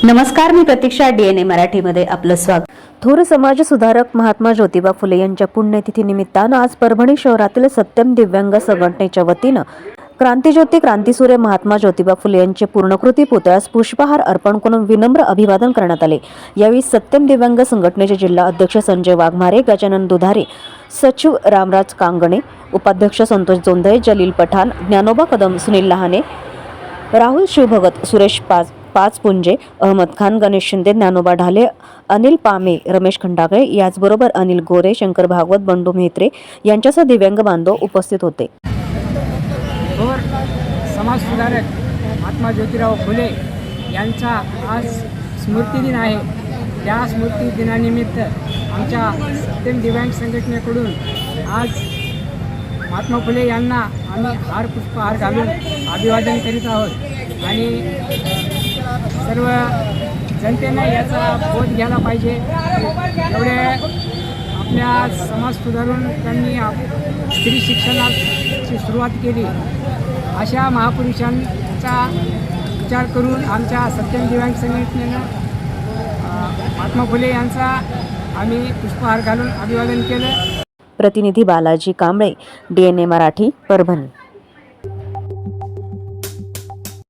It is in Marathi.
नमस्कार, मी प्रतीक्षा. DNA मराठीमध्ये आपलं स्वागत. थोर समाज सुधारक महात्मा ज्योतिबा फुले यांच्या पुण्यतिथी निमित्तानं आज परभणी शहरातील सत्यम दिव्यांग संघटनेच्या वतीनं क्रांतिज्योती क्रांतिसूर्य महात्मा ज्योतिबा फुले यांचे पूर्णकृती पुतळ्यास पुष्पहार अर्पण करून विनम्र अभिवादन करण्यात आले. यावेळी सत्यम दिव्यांग संघटनेचे जिल्हा अध्यक्ष संजय वाघमारे, गजानन दुधारे, सचिव रामराज कांगणे, उपाध्यक्ष संतोष जोंधळे, जलील पठाण, ज्ञानोबा कदम, सुनील लहाने, राहुल शिवभगत, सुरेश पाचपुंजे, अहमद खान, गणेश शिंदे, ज्ञानोबा ढाले, अनिल पामे, रमेश खंडागळे याचबरोबर अनिल गोरे, शंकर भागवत, बंडू मेहत्रे यांच्यासह दिव्यांग बांधव उपस्थित होते. थोर समाज सुधारक महात्मा ज्योतिराव फुले यांचा आज स्मृतिदिन आहे. त्या स्मृती दिनानिमित्त आमच्या सत्यम दिव्यांग संघटनेकडून आज महात्मा फुले यांना आम्ही पुष्पहार घालून अभिवादन करीत आहोत आणि सर्व जनतेने याचा बोध घ्यायला पाहिजे. एवढे आपल्या समाज सुधारून त्यांनी स्त्री शिक्षणाची सुरुवात केली. अशा महापुरुषांचा विचार करून आमच्या सत्यम दिव्यांग संघटनेनं महात्मा फुले यांचा आम्ही पुष्पहार घालून अभिवादन केलं. प्रतिनिधी बालाजी कांबळे, DNA मराठी, परभणी.